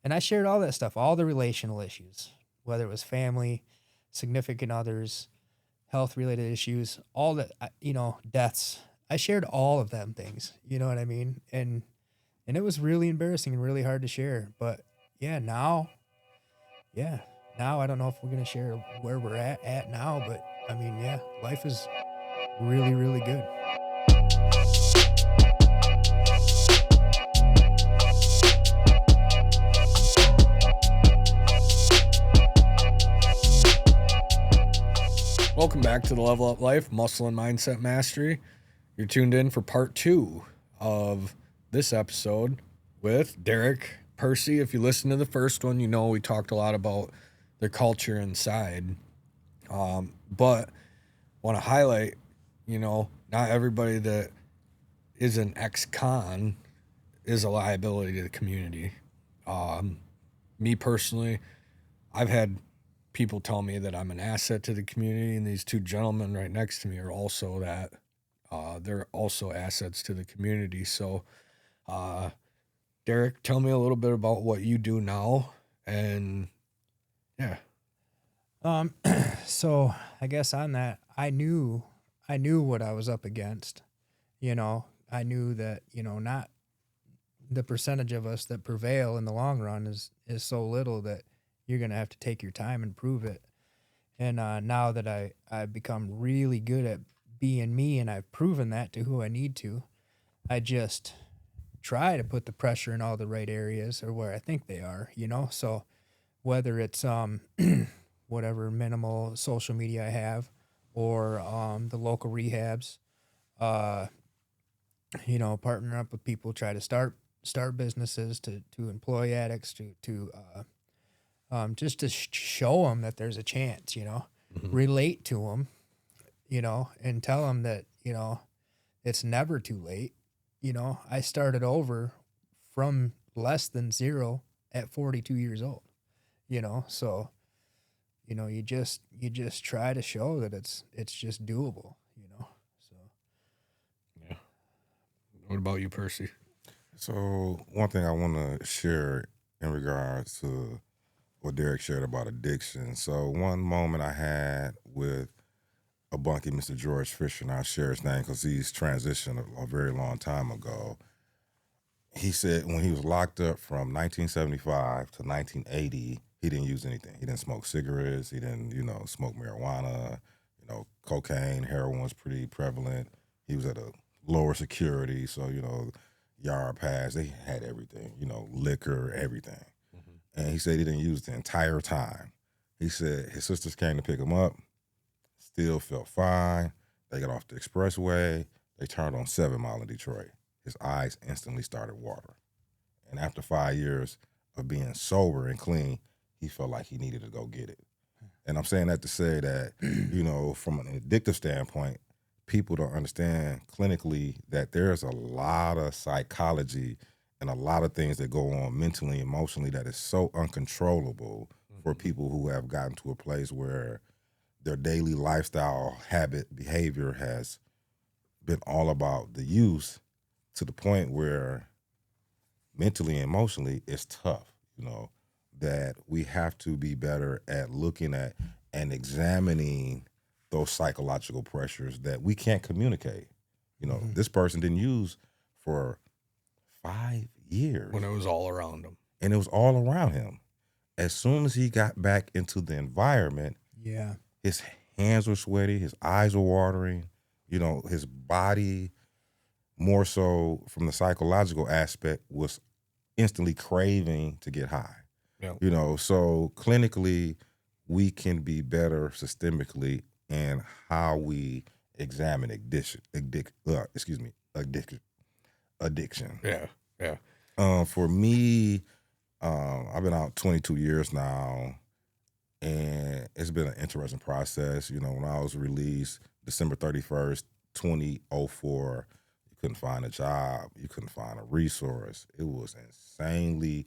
And I shared all that stuff, all the relational issues, whether it was family, significant others, health related issues, all that, deaths. I shared all of them things, you know what I mean? And it was really embarrassing and really hard to share. But yeah, yeah, now I don't know if we're going to share where we're at now, but I mean, yeah, life is really, really good. Welcome back to the Level Up Life Muscle and Mindset Mastery. You're tuned in for part 2 of this episode with Derrick, Percy. If you listen to the first one, you know we talked a lot about their culture inside. But want to highlight, not everybody that is an ex-con is a liability to the community. Me personally, I've had people tell me that I'm an asset to the community, and these two gentlemen right next to me are also that. They're also assets to the community. So, Derrick, tell me a little bit about what you do now, and yeah. So I guess on that, I knew what I was up against. I knew that, not the percentage of us that prevail in the long run is so little that you're going to have to take your time and prove it. And now that I've become really good at being me and I've proven that to who I need to, I just try to put the pressure in all the right areas or where I think they are, So whether it's whatever minimal social media I have or the local rehabs, partner up with people, try to start businesses to employ addicts to just to show them that there's a chance, relate to them, and tell them that, it's never too late. I started over from less than zero at 42 years old, so, you just try to show that it's just doable, so. Yeah. What about you, Percy? So one thing I want to share in regards to what Derrick shared about addiction. So one moment I had with a bunkie, Mr. George Fisher, and I'll share his name because he's transitioned a very long time ago. He said when he was locked up from 1975 to 1980, he didn't use anything. He didn't smoke cigarettes. He didn't, smoke marijuana. Cocaine, heroin was pretty prevalent. He was at a lower security, so, yard pass, they had everything, liquor, everything. And he said he didn't use the entire time. He said his sisters came to pick him up, still felt fine. They got off the expressway. They turned on 7 Mile in Detroit. His eyes instantly started watering. And after 5 years of being sober and clean, he felt like he needed to go get it. And I'm saying that to say that, from an addictive standpoint, people don't understand clinically that there's a lot of psychology and a lot of things that go on mentally, emotionally that is so uncontrollable for people who have gotten to a place where their daily lifestyle, habit, behavior has been all about the use to the point where mentally and emotionally it's tough, that we have to be better at looking at and examining those psychological pressures that we can't communicate. This person didn't use for 5 years. When it was all around him. And it was all around him. As soon as he got back into the environment, Yeah. his hands were sweaty, his eyes were watering, his body, more so from the psychological aspect, was instantly craving to get high. Yeah. So clinically, we can be better systemically in how we examine addiction. Yeah. Yeah. For me, I've been out 22 years now, and it's been an interesting process. When I was released December 31st, 2004, you couldn't find a job. You couldn't find a resource. It was insanely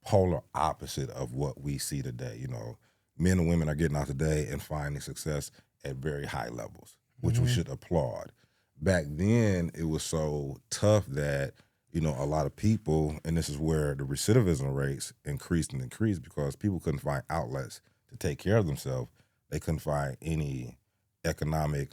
polar opposite of what we see today. Men and women are getting out today and finding success at very high levels, which we should applaud. Back then, it was so tough that, a lot of people, and this is where the recidivism rates increased and increased because people couldn't find outlets to take care of themselves. They couldn't find any economic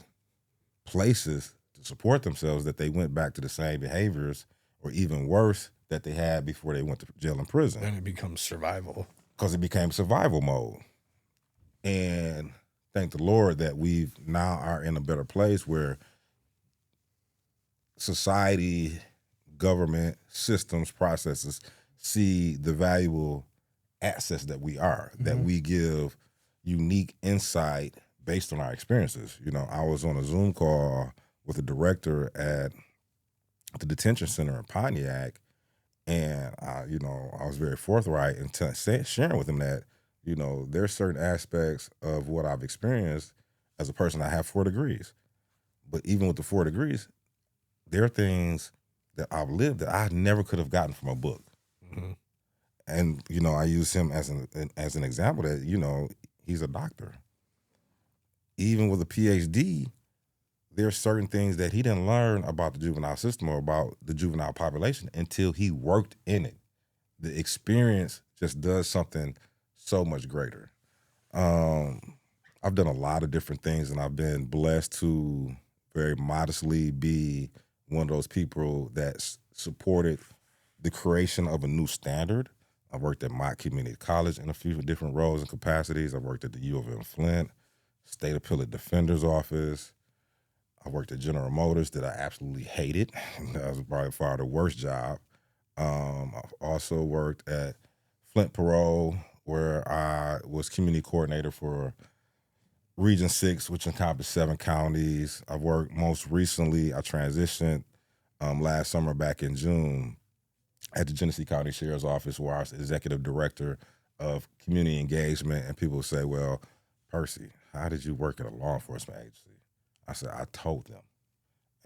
places to support themselves, that they went back to the same behaviors or even worse that they had before they went to jail and prison. Then it becomes survival. Because it became survival mode. And thank the Lord that we now are in a better place where society, government, systems, processes see the valuable assets that we are, that we give unique insight based on our experiences. I was on a Zoom call with a director at the detention center in Pontiac, and I was very forthright in sharing with him that, there's certain aspects of what I've experienced as a person. I have 4 degrees, but even with the 4 degrees, there are things that I've lived that I never could have gotten from a book. Mm-hmm. And, I use him as an example that, he's a doctor. Even with a PhD, there are certain things that he didn't learn about the juvenile system or about the juvenile population until he worked in it. The experience just does something so much greater. I've done a lot of different things, and I've been blessed to very modestly be one of those people that supported the creation of a new standard. I worked at Mott Community College in a few different roles and capacities. I worked at the U of M Flint, State Appellate Defender's Office. I worked at General Motors that I absolutely hated. That was by far the worst job. I've also worked at Flint Parole, where I was community coordinator for Region 6, which encompassed 7 counties. I've worked most recently, I transitioned last summer back in June at the Genesee County Sheriff's Office, where I was executive director of community engagement. And people say, well, Percy, how did you work at a law enforcement agency? I said, I told them.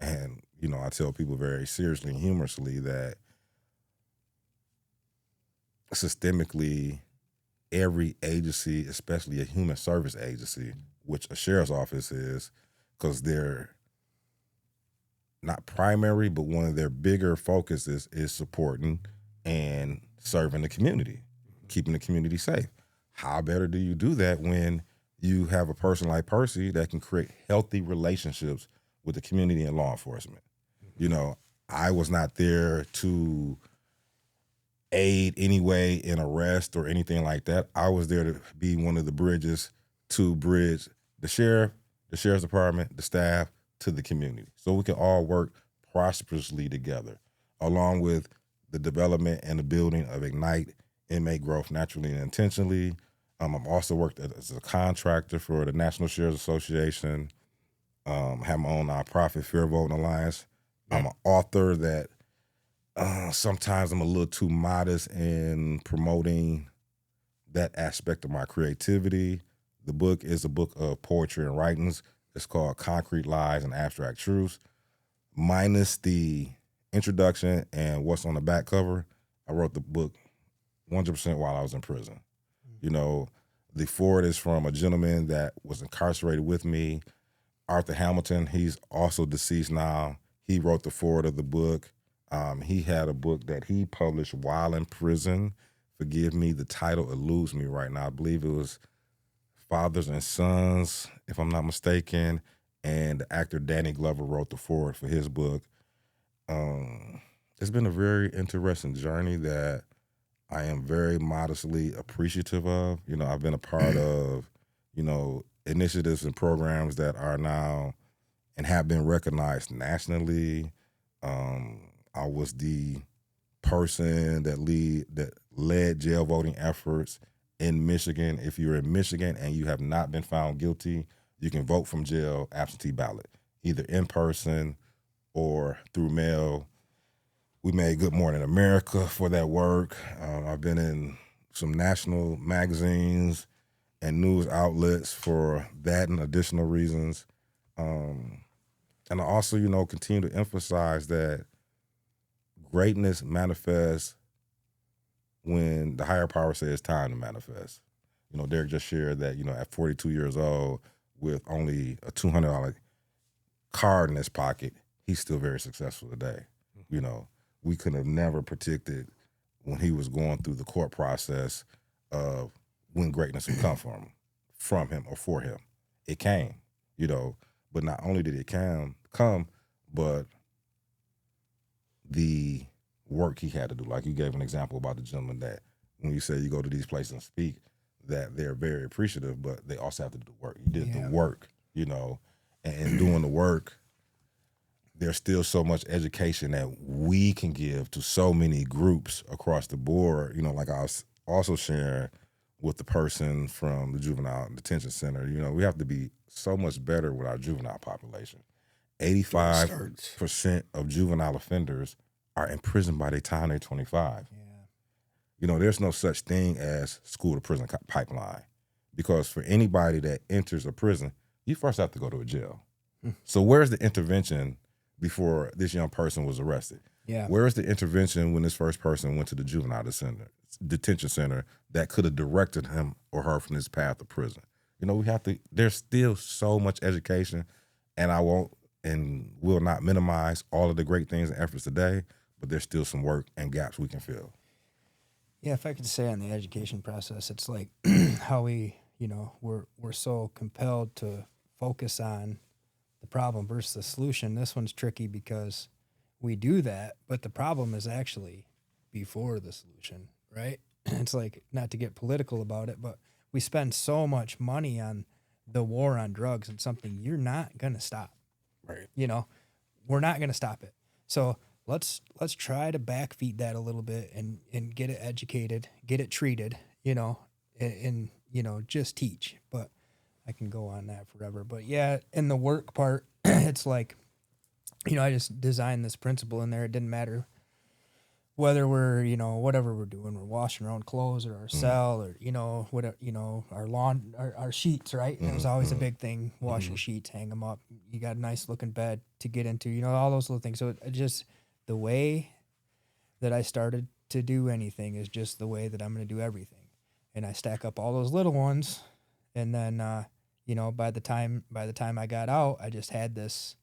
And, I tell people very seriously and humorously that systemically, every agency, especially a human service agency, which a sheriff's office is, because they're not primary, but one of their bigger focuses is supporting and serving the community, keeping the community safe. How better do you do that when you have a person like Percy that can create healthy relationships with the community and law enforcement? I was not there to aid anyway in arrest or anything like that. I was there to be one of the bridges to bridge the sheriff, the sheriff's department, the staff to the community, so we can all work prosperously together, along with the development and the building of Ignite inmate growth naturally and intentionally. I've also worked as a contractor for the National Sheriff's Association, have my own nonprofit, Fair Voting Alliance. I'm an author that sometimes I'm a little too modest in promoting that aspect of my creativity. The book is a book of poetry and writings. It's called Concrete Lies and Abstract Truths. Minus the introduction and what's on the back cover, I wrote the book 100% while I was in prison. The forward is from a gentleman that was incarcerated with me, Arthur Hamilton. He's also deceased now. He wrote the forward of the book. He had a book that he published while in prison. Forgive me, the title eludes me right now. I believe it was Fathers and Sons, if I'm not mistaken. And the actor Danny Glover wrote the forward for his book. It's been a very interesting journey that I am very modestly appreciative of. I've been a part of, initiatives and programs that are now and have been recognized nationally. I was the person that led jail voting efforts in Michigan. If you're in Michigan and you have not been found guilty, you can vote from jail absentee ballot, either in person or through mail. We made Good Morning America for that work. I've been in some national magazines and news outlets for that and additional reasons. And I also, continue to emphasize that greatness manifests when the higher power says it's time to manifest. Derrick just shared that, at 42 years old with only a $200 card in his pocket, he's still very successful today. we could have never predicted when he was going through the court process of when greatness would come from him or for him. It came, but not only did it come, but the work he had to do. Like you gave an example about the gentleman that when you say you go to these places and speak, that they're very appreciative, but they also have to do the work. You did the work, and doing the work, there's still so much education that we can give to so many groups across the board. Like I was also sharing with the person from the juvenile detention center, we have to be so much better with our juvenile population. 85% of juvenile offenders are in prison by the time they're 25. Yeah. There's no such thing as school to prison pipeline, because for anybody that enters a prison, you first have to go to a jail. So where's the intervention before this young person was arrested? Yeah. Where's the intervention when this first person went to the juvenile detention center that could have directed him or her from this path of prison? There's still so much education, and I won't and will not minimize all of the great things and efforts today, but there's still some work and gaps we can fill. Yeah, if I could say on the education process, it's like how we, we're so compelled to focus on the problem versus the solution. This one's tricky because we do that, but the problem is actually before the solution, right? It's like, not to get political about it, but we spend so much money on the war on drugs and something you're not going to stop. Right. We're not going to stop it. So let's try to backfeed that a little bit and get it educated, get it treated, and just teach. But I can go on that forever. But yeah, in the work part, it's like, I just designed this principle in there. It didn't matter whether we're, whatever we're doing, we're washing our own clothes or our cell or, whatever, our lawn, our sheets, right? It was always a big thing. Wash your sheets, hang them up. You got a nice looking bed to get into, all those little things. So it just, the way that I started to do anything is just the way that I'm going to do everything. And I stack up all those little ones. And then, by the time I got out, I just had this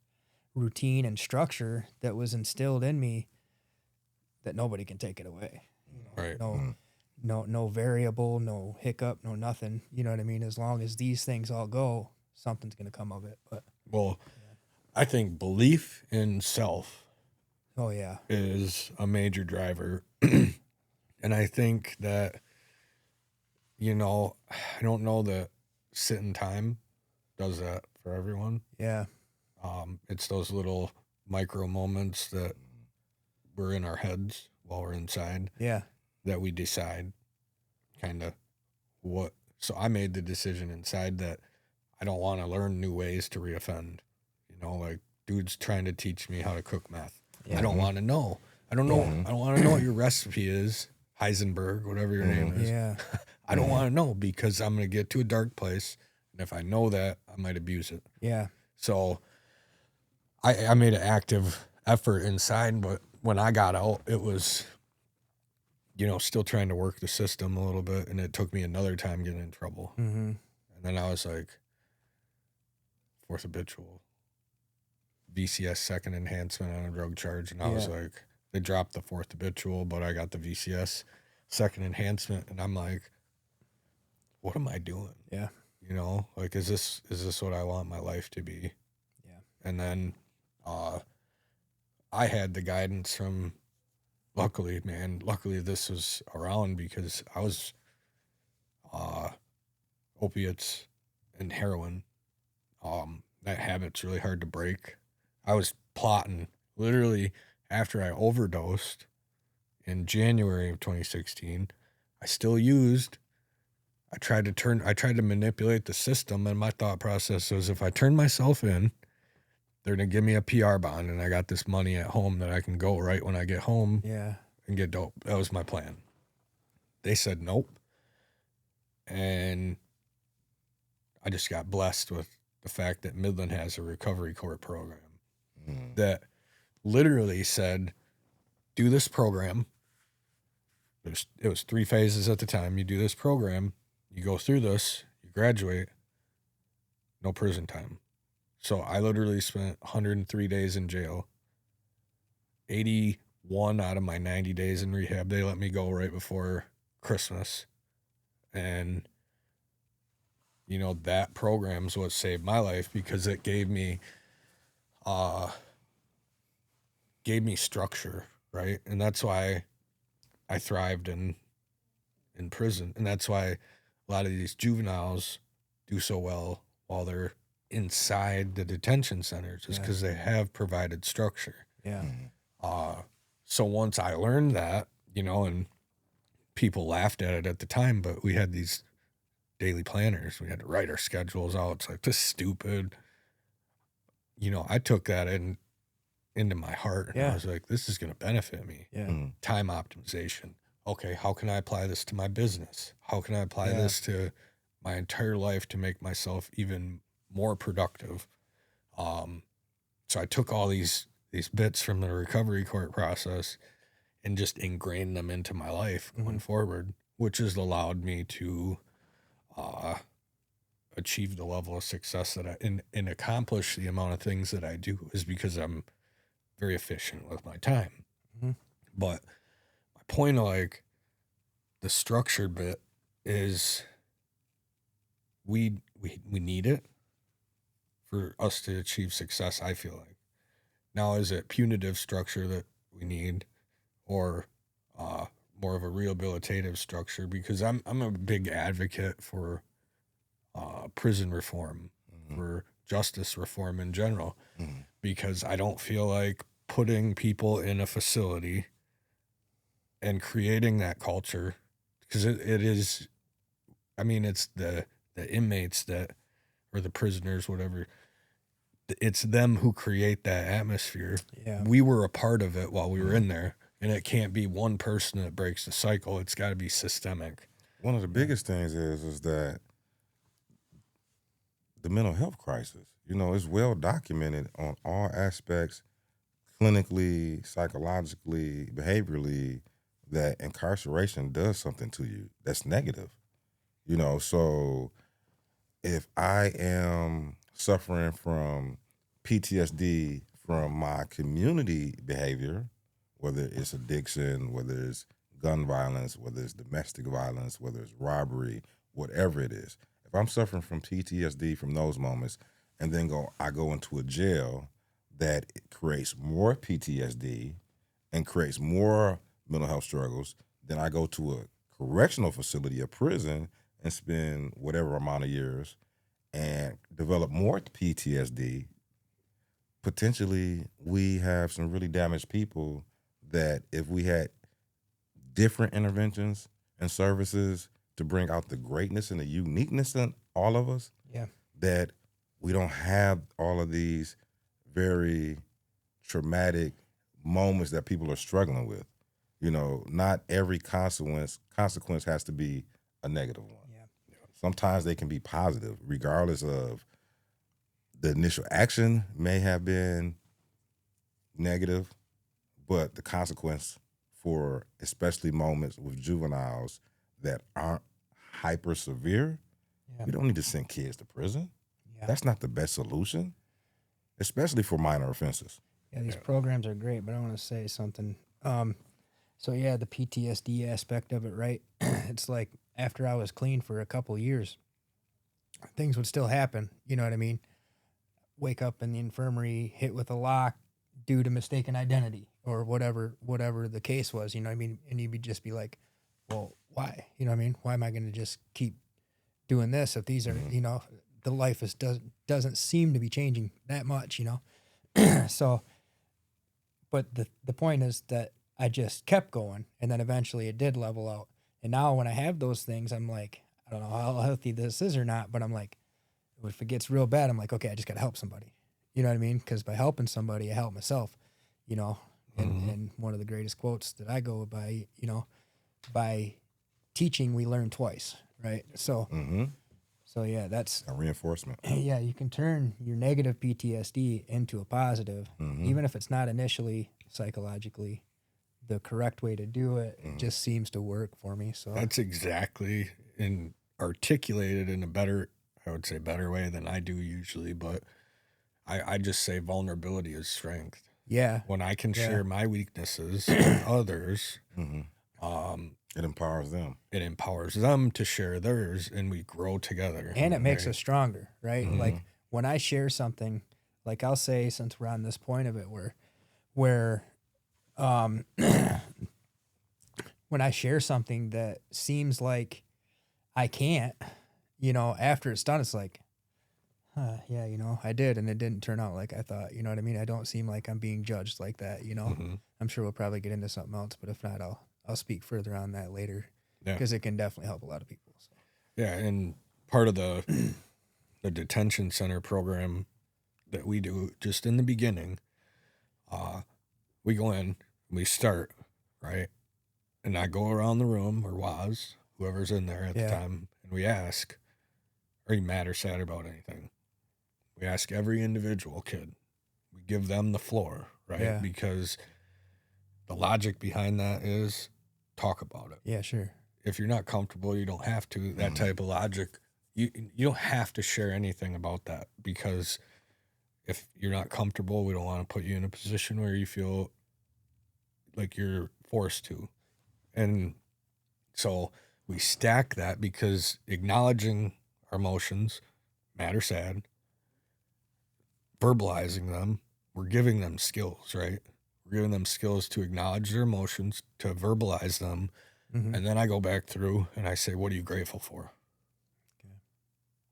routine and structure that was instilled in me that nobody can take it away. Right. No variable, no hiccup, no nothing. You know what I mean? As long as these things all go, something's going to come of it. But I think belief in self yeah, is a major driver. And I think that, I don't know that sitting time does that for everyone. Yeah. It's those little micro moments that we're in our heads while we're inside. Yeah. That we decide kind of what. So I made the decision inside that I don't want to learn new ways to reoffend. Like dude's trying to teach me how to cook meth. Yeah. I don't want to know. I don't know. I don't want to know what your recipe is, Heisenberg, whatever your name is. Yeah. I don't want to know because I'm going to get to a dark place. And if I know that, I might abuse it. Yeah. So I made an active effort inside, but when I got out, it was, still trying to work the system a little bit. And it took me another time getting in trouble. Mm-hmm. And then I was like, fourth habitual, VCS second enhancement on a drug charge. And I was like, they dropped the fourth habitual, but I got the VCS second enhancement. And I'm like, what am I doing? Yeah. Like, is this what I want my life to be? Yeah. And then I had the guidance from, luckily this was around because I was opiates and heroin. That habit's really hard to break. I was plotting literally after I overdosed in January of 2016. I still used. I tried to manipulate the system, and my thought process was if I turn myself in, they're going to give me a PR bond, and I got this money at home that I can go right when I get home and get dope. That was my plan. They said nope. And I just got blessed with the fact that Midland has a recovery court program that literally said, do this program. It was 3 phases at the time. You do this program, you go through this, you graduate, no prison time. So I literally spent 103 days in jail. 81 1 out of my 90 days in rehab, they let me go right before Christmas. And, you know, that program's what saved my life, because it gave me structure, right? And that's why I thrived in prison. And that's why a lot of these juveniles do so well while they're inside the detention centers, is because they have provided structure. Yeah. So once I learned that, you know, and people laughed at it at the time, but we had these daily planners. We had to write our schedules out. It's like, this is stupid. You know, I took that into my heart, and I was like, this is going to benefit me. Yeah. Time optimization. Okay, how can I apply this to my business? How can I apply this to my entire life to make myself even more productive? So I took all these bits from the recovery court process and just ingrained them into my life going forward, which has allowed me to achieve the level of success that and accomplish the amount of things that I do, is because I'm very efficient with my time. But my point of like the structured bit is we need it for us to achieve success, I feel like. Now, is it punitive structure that we need, or more of a rehabilitative structure? Because I'm a big advocate for prison reform, for justice reform in general, because I don't feel like putting people in a facility and creating that culture, because it is, I mean, it's the inmates that, or the prisoners, whatever, it's them who create that atmosphere. Yeah. We were a part of it while we were in there, and it can't be one person that breaks the cycle. It's got to be systemic. One of the biggest things is that the mental health crisis, you know, is well documented on all aspects, clinically, psychologically, behaviorally, that incarceration does something to you that's negative. You know, so if I am suffering from PTSD from my community behavior, whether it's addiction, whether it's gun violence, whether it's domestic violence, whether it's robbery, whatever it is, if I'm suffering from PTSD from those moments, and then I go into a jail that creates more PTSD and creates more mental health struggles, then I go to a correctional facility, a prison, and spend whatever amount of years and develop more PTSD. Potentially, we have some really damaged people that, if we had different interventions and services to bring out the greatness and the uniqueness in all of us, that we don't have all of these very traumatic moments that people are struggling with. You know, not every consequence has to be a negative one. Sometimes they can be positive, regardless of the initial action may have been negative, but the consequence for especially moments with juveniles that aren't hyper severe, we don't need to send kids to prison. That's not the best solution, especially for minor offenses. Yeah, these programs are great, but I want to say something. So yeah, the PTSD aspect of it, right? It's like, after I was clean for a couple years, things would still happen. You know what I mean? Wake up in the infirmary, hit with a lock due to mistaken identity, or whatever the case was. You know what I mean? And you'd just be like, well, why? You know what I mean? Why am I going to just keep doing this if these are, you know, the life doesn't seem to be changing that much, you know? So, but the point is that I just kept going, and then eventually it did level out. And now when I have those things, I'm like, I don't know how healthy this is or not, but I'm like, if it gets real bad, I'm like, okay, I just got to help somebody. You know what I mean? Because by helping somebody, I help myself, you know? And one of the greatest quotes that I go by, you know, by teaching, we learn twice, right? So, so yeah, that's a reinforcement. Yeah, you can turn your negative PTSD into a positive, even if it's not initially psychologically the correct way to do it. It just seems to work for me. So that's exactly articulated in a better, I would say, better way than I do usually. But I just say vulnerability is strength. Yeah. When I can Yeah. share my weaknesses with others, It empowers them. it empowers them to share theirs, and we grow together. And it makes right? us stronger, right? Mm-hmm. Like when I share something, like I'll say, since we're on this point of it, where when I share something that seems like I can't, after it's done, it's like, yeah, I did, and it didn't turn out like I thought. You know what I mean? I don't seem like I'm being judged like that. Mm-hmm. I'm sure we'll probably get into something else, but if not, I'll speak further on that later Yeah. because it can definitely help a lot of people. So. Yeah, and part of the detention center program that we do, just in the beginning, we go in, we start, right? And I go around the room, or was, whoever's in there at the time, and we ask, are you mad or sad about anything? We ask every individual kid. We give them the floor, right? Yeah. Because the logic behind that is talk about it. Yeah, sure. If you're not comfortable, you don't have to. That type of logic, you don't have to share anything about that, because if you're not comfortable, we don't want to put you in a position where you feel like you're forced to. And so we stack that, because acknowledging our emotions, mad or sad, verbalizing them, we're giving them skills, right? We're giving them skills to acknowledge their emotions, to verbalize them. Mm-hmm. And then I go back through and I say, what are you grateful for? Okay.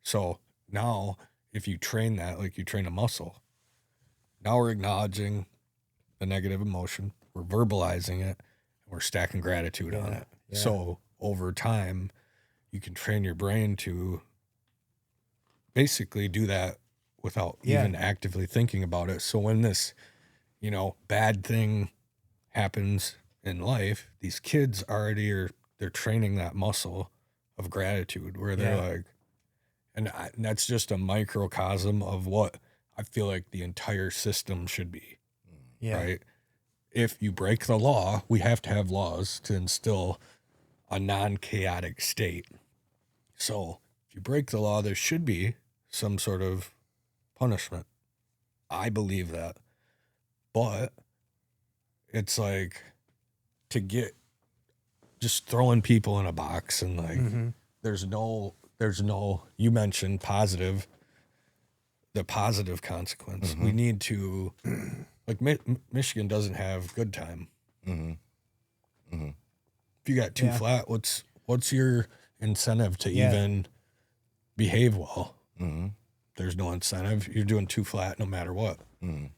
So now, if you train that like you train a muscle, now we're acknowledging the negative emotion, we're verbalizing it, and we're stacking gratitude on it. Yeah. So over time, you can train your brain to basically do that without even actively thinking about it. So when this, bad thing happens in life, these kids already they're training that muscle of gratitude, where they're like, and that's just a microcosm of what I feel like the entire system should be. Yeah. Right? If you break the law, we have to have laws to instill a non-chaotic state. So if you break the law, there should be some sort of punishment. I believe that. But it's like, to get just throwing people in a box and like, there's no, you mentioned the positive consequence. We need to, like, Michigan doesn't have good time. If you got too flat, what's your incentive to even behave well? There's no incentive. You're doing too flat no matter what.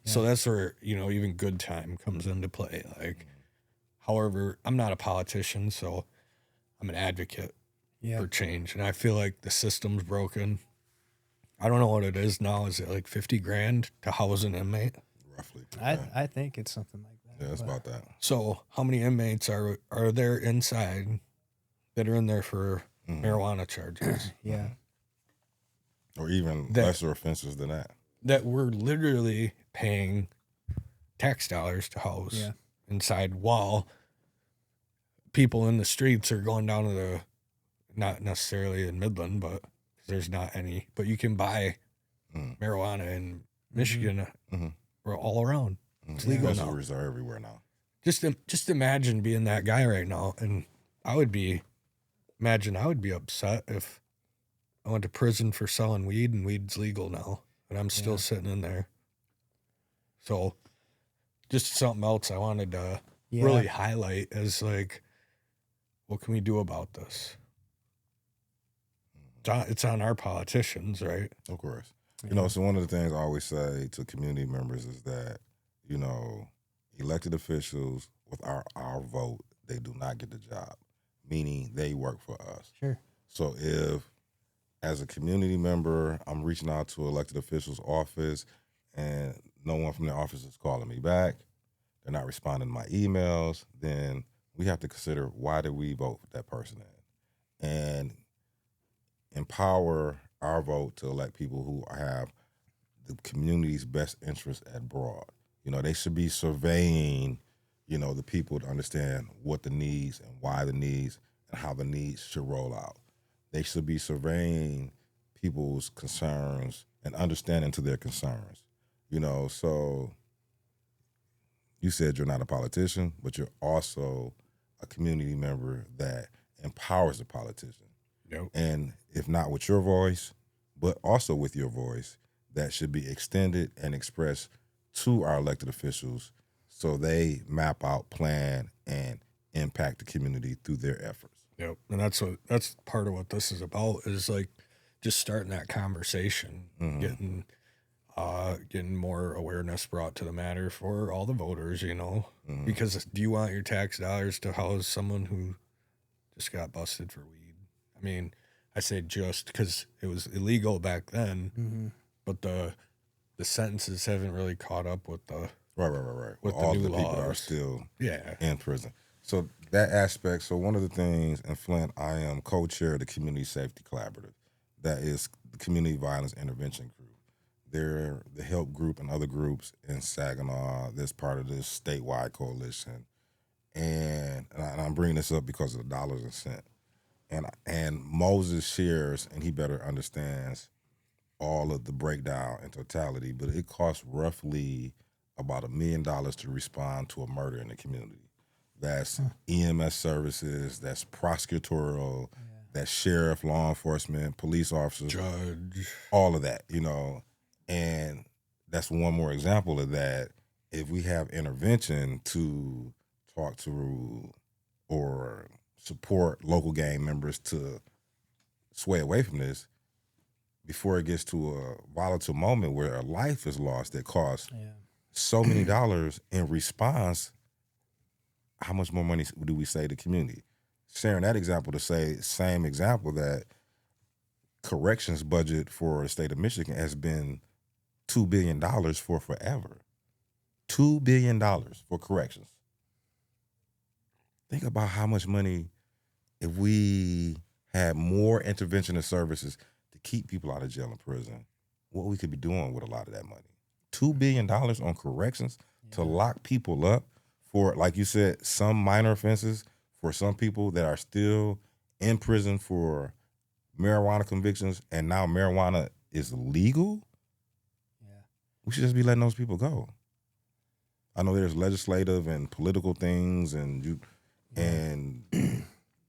So that's where, even good time comes into play. Like, however, I'm not a politician, so I'm an advocate for change. And I feel like the system's broken. I don't know what it is now. Is it like $50,000 to house an inmate? Roughly. I think it's something like that. Yeah, it's about that. So how many inmates are there inside that are in there for marijuana charges? Yeah. Or even lesser offenses than that. That we're literally paying tax dollars to house inside, while people in the streets are going down to not necessarily in Midland, but there's not any, but you can buy marijuana in Michigan. We're all around. It's legal now. Dispensaries are everywhere now. Just imagine being that guy right now, and I would be upset if I went to prison for selling weed, and weed's legal now, and I'm still sitting in there. So just something else I wanted to really highlight is, like, what can we do about this? It's on our politicians, right? Of course. So one of the things I always say to community members is that, elected officials, with our vote, they do not get the job, meaning they work for us. Sure. So if, as a community member, I'm reaching out to elected officials' office and no one from their office is calling me back, they're not responding to my emails, then we have to consider, why did we vote for that person in? And empower our vote to elect people who have the community's best interests at broad. They should be surveying, the people to understand what the needs and why the needs and how the needs should roll out. They should be surveying people's concerns and understanding to their concerns. So You said you're not a politician, but you're also a community member that empowers the politician. Yep. And if not with your voice, but also with your voice, that should be extended and expressed to our elected officials so they map out, plan, and impact the community through their efforts. Yep. And that's part of what this is about, is like just starting that conversation, getting more awareness brought to the matter for all the voters, because do you want your tax dollars to house someone who just got busted for weed? I mean, I say just because it was illegal back then, but the sentences haven't really caught up with the Right. with all the new the people laws. are still Yeah. in prison. So that aspect. So one of the things in Flint, I am co-chair of the Community Safety Collaborative. That is the Community Violence Intervention Group. They're the help group and other groups in Saginaw that's part of this statewide coalition. And I'm bringing this up because of the dollars and cents. And Moses shares, and he better understands all of the breakdown and totality, but it costs roughly about $1 million to respond to a murder in the community. That's EMS services, that's prosecutorial, that's sheriff, law enforcement, police officers, Judge, all of that, And that's one more example of that. If we have intervention to talk to or support local gang members to sway away from this, before it gets to a volatile moment where a life is lost that costs so many dollars in response, how much more money do we save the community? Sharing that example to say, same example, that corrections budget for the state of Michigan has been $2 billion for forever. $2 billion for corrections. Think about how much money, if we had more intervention and services to keep people out of jail and prison, what we could be doing with a lot of that money. $2 billion on corrections to lock people up for, like you said, some minor offenses, for some people that are still in prison for marijuana convictions, and now marijuana is legal. We should just be letting those people go. I know there's legislative and political things and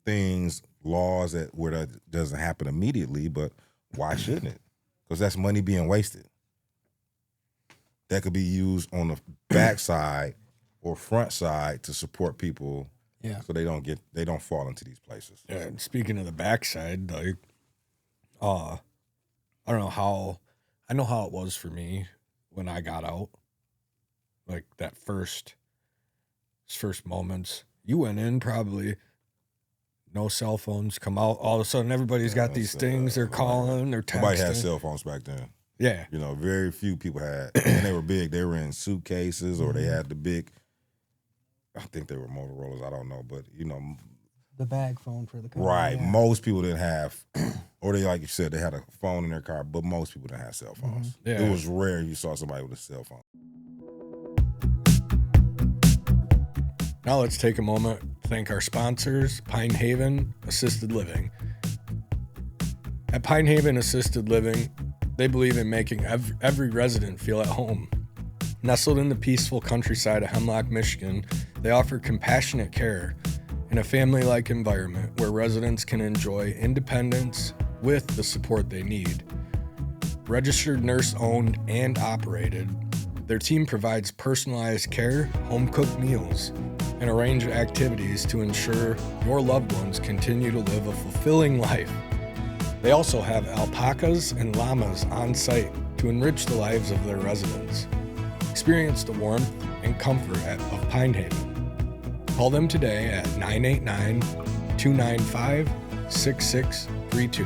things, laws where that doesn't happen immediately, but why shouldn't it? Because that's money being wasted. That could be used on the backside or front side to support people, so they don't fall into these places. Yeah, and speaking of the backside, like, I don't know how, I know how it was for me when I got out. Like that first moments, you went in probably no cell phones, come out, all of a sudden everybody's got these things, they're calling, they're texting. Nobody had cell phones back then. Yeah. Very few people had, and they were big. They were in suitcases, or they had the big, I think they were Motorola's, I don't know, but the bag phone for the car. Right. Yeah. Most people didn't have, or they, like you said, they had a phone in their car, but most people didn't have cell phones. Yeah. It was rare you saw somebody with a cell phone. Now let's take a moment to thank our sponsors, Pine Haven Assisted Living. At Pine Haven Assisted Living, they believe in making every resident feel at home. Nestled in the peaceful countryside of Hemlock, Michigan, they offer compassionate care in a family-like environment where residents can enjoy independence with the support they need. Registered nurse-owned and operated, their team provides personalized care, home-cooked meals, and a range of activities to ensure your loved ones continue to live a fulfilling life. They also have alpacas and llamas on site to enrich the lives of their residents. Experience the warmth and comfort of Pine Haven. Call them today at 989-295-6632.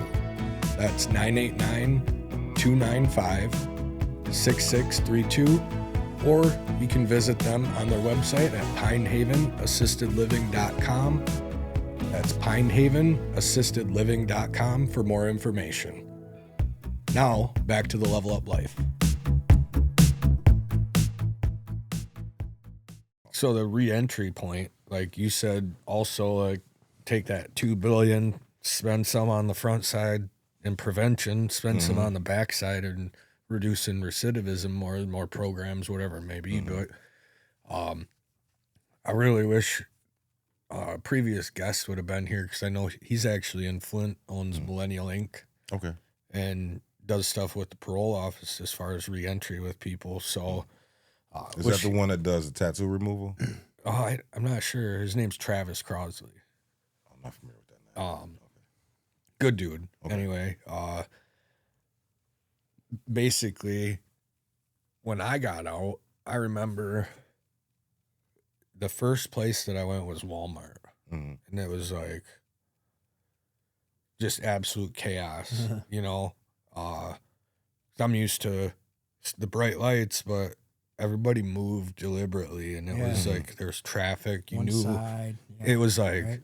That's 989-295-6632. Or you can visit them on their website at pinehavenassistedliving.com. That's pinehavenassistedliving.com for more information. Now, back to the Level Up Life. So the reentry point, like you said, also like take that $2 billion, spend some on the front side in prevention, spend some on the back side and reducing recidivism, more programs, whatever it may be. But I really wish a previous guest would have been here because I know he's actually in Flint, owns Millennial Inc. Okay. And does stuff with the parole office as far as reentry with people. So, Is that the one that does the tattoo removal? I'm not sure. His name's Travis Crosley. I'm not familiar with that name. Okay. Good dude. Okay. Anyway, basically, when I got out, I remember the first place that I went was Walmart. Mm-hmm. And it was like just absolute chaos, you know. I'm used to the bright lights, but everybody moved deliberately, and it was like there's traffic. You One knew side, it was like, right?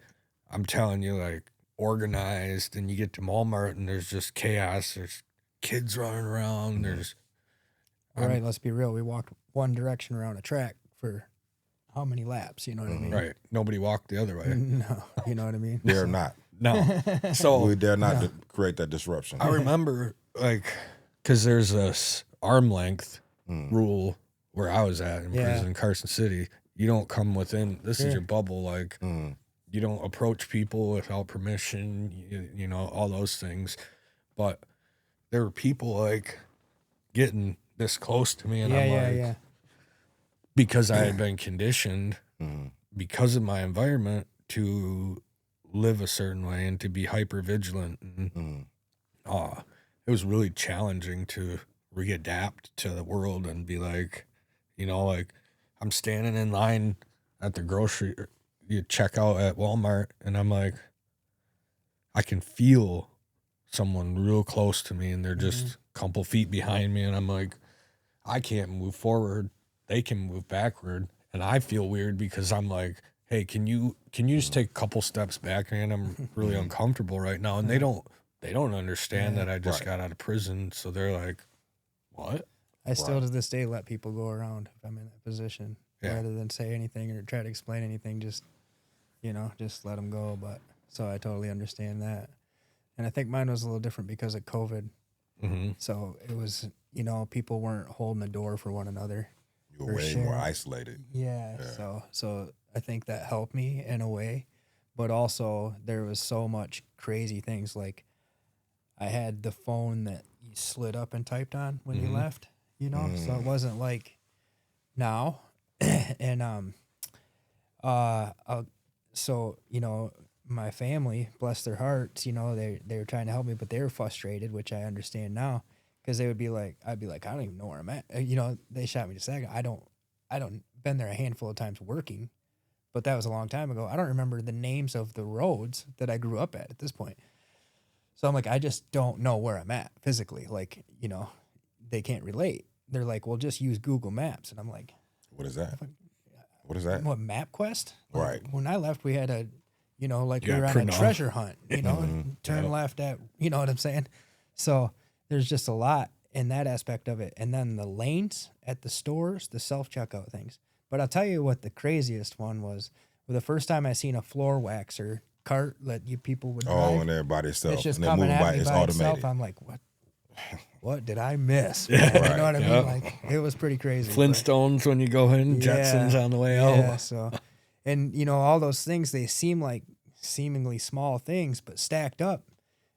I'm telling you, like organized. And you get to Walmart, and there's just chaos. There's kids running around. There's All right, let's be real. We walked one direction around a track for how many laps? You know what I mean? right. Nobody walked the other way. No, you know what I mean? Dare not. No. So We dare not create that disruption. I remember, like, because there's this arm length rule where I was at in prison, Carson City. You don't come within, this is your bubble. Like, you don't approach people without permission, you know, all those things. But there were people, like, getting this close to me, and I'm like, because I had been conditioned because of my environment to live a certain way and to be hyper vigilant. And it was really challenging to readapt to the world and be like, you know, like I'm standing in line at the grocery, you check out at Walmart, and I'm like, I can feel someone real close to me, and they're just a couple feet behind me, and I'm like, I can't move forward. They can move backward, and I feel weird because I'm like, hey, can you just take a couple steps back, man? I'm really uncomfortable right now. And they don't understand that I just got out of prison, so they're like, what? I still to this day let people go around if I'm in that position, rather than say anything or try to explain anything. Just, you know, just let them go. But so I totally understand that, and I think mine was a little different because of COVID. So it was, you know, people weren't holding the door for one another. You were way more isolated. Yeah. So I think that helped me in a way, but also there was so much crazy things. Like I had the phone that you slid up and typed on when you left, you know, so it wasn't like now. And, so, you know, my family, bless their hearts, you know, they were trying to help me, but they were frustrated, which I understand now. Cause they would be like, I'd be like, I don't even know where I'm at. You know, they shot me to SAG. I don't been there a handful of times working, but that was a long time ago. I don't remember the names of the roads that I grew up at this point. So I'm like, I just don't know where I'm at physically. Like, you know, they can't relate. They're like, well, just use Google Maps. And I'm like, what is that? What is that? What, MapQuest? Right. Like, when I left, we had a, you know, like You we were gotta on a print off. treasure hunt, you know, and turn left at, you know what I'm saying? So there's just a lot in that aspect of it. And then the lanes at the stores, the self-checkout things. But I'll tell you what the craziest one was. The first time I seen a floor waxer cart that you people would drive. Oh, and everybody It's self. just And they coming move at by, me it's by automated. itself. I'm like, what did I miss? You know what I mean? Like, it was pretty crazy. but- Flintstones when you go in, Jetsons on the way out. Yeah, so, and you know, all those things, they seem like seemingly small things, but stacked up,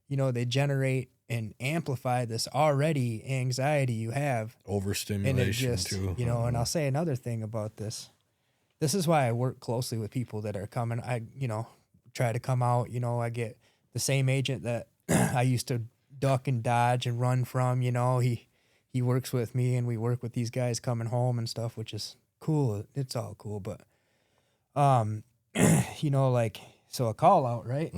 you know, they generate and amplify this already anxiety you have. And it Overstimulation just, too. you know, and I'll say another thing about this. This is why I work closely with people that are coming. I, you know, try to come out, you know, I get the same agent that I used to duck and dodge and run from, you know, he works with me, and we work with these guys coming home and stuff, which is cool. It's all cool. But, you know, like, so a call out, right?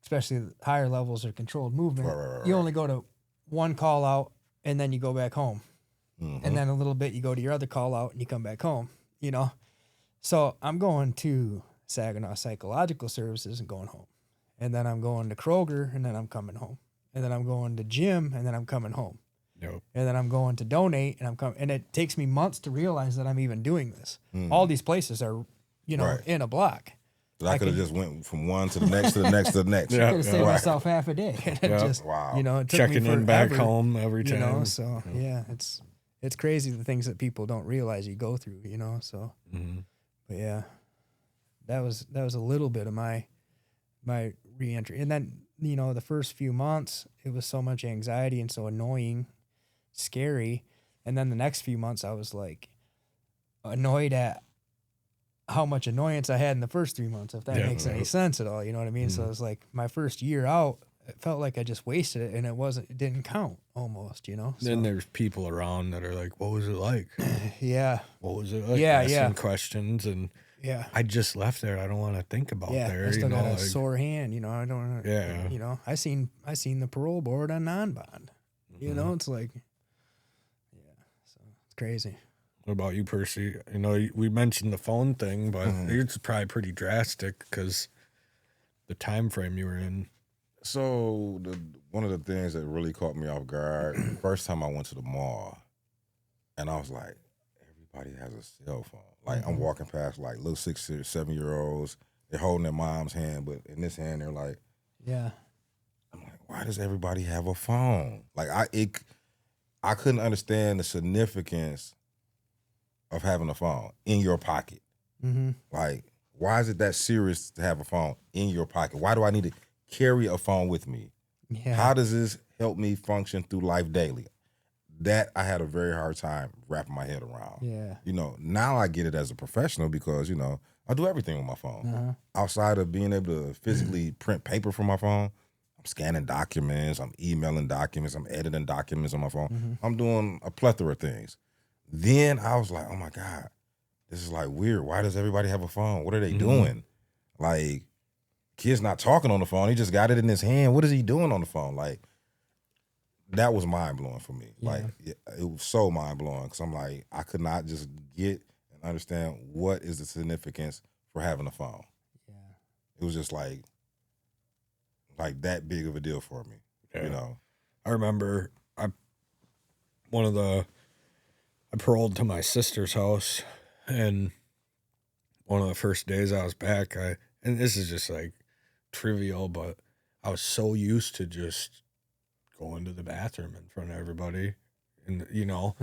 Especially the higher levels or controlled movement. Right. You only go to one call out and then you go back home. And then a little bit, you go to your other call out and you come back home, you know? So I'm going to Saginaw Psychological Services and going home. And then I'm going to Kroger and then I'm coming home. And then I'm going to gym and then I'm coming home. Nope. And then I'm going to donate and I'm coming. And it takes me months to realize that I'm even doing this. All these places are, you know, Right. in a block. I could have just went from one to the next to the next to the next. I could have saved myself half a day. And it just, Wow. you know, it took Checking me in back forever, home every time. You know, so yeah, it's it's crazy the things that people don't realize you go through, you know. So, but yeah, that was a little bit of my reentry, and then you know the first few months it was so much anxiety and so annoying, scary, and then the next few months I was like annoyed at how much annoyance I had in the first 3 months, if that makes any sense at all. You know what I mean? So it was like my first year out, it felt like I just wasted it, and it didn't count almost, you know? So, Then there's people around that are like, what was it like? yeah. What was it like? Yeah, Asking questions, and yeah. I just left there. I don't want to think about there. I still got a like, sore hand, you know. I don't. Yeah. You know, I seen the parole board on non-bond. You know, it's like, yeah. So it's crazy. What about you, Percy? You know, we mentioned the phone thing, but it's probably pretty drastic because the time frame you were in. So one of the things that really caught me off guard, the first time I went to the mall, and I was like, everybody has a cell phone. Like I'm walking past like little 6 or 7 year olds, they're holding their mom's hand, but in this hand they're like, yeah. I'm like, why does everybody have a phone? Like I couldn't understand the significance of having a phone in your pocket. Like, why is it that serious to have a phone in your pocket? Why do I need to carry a phone with me? Yeah. How does this help me function through life daily? That I had a very hard time wrapping my head around. Yeah. You know, now I get it as a professional because, you know, I do everything with my phone. Outside of being able to physically print paper from my phone, I'm scanning documents, I'm emailing documents, I'm editing documents on my phone. I'm doing a plethora of things. Then I was like, oh my God, this is like weird. Why does everybody have a phone? What are they doing? Like, kid's not talking on the phone. He just got it in his hand. What is he doing on the phone? Like, that was mind-blowing for me. Yeah. Like, it was so mind-blowing because I'm like, I could not just get and understand what is the significance for having a phone. Yeah. It was just like that big of a deal for me, you know? I remember I paroled to my sister's house, and one of the first days I was back, and this is just like trivial, but I was so used to just going to the bathroom in front of everybody and, you know,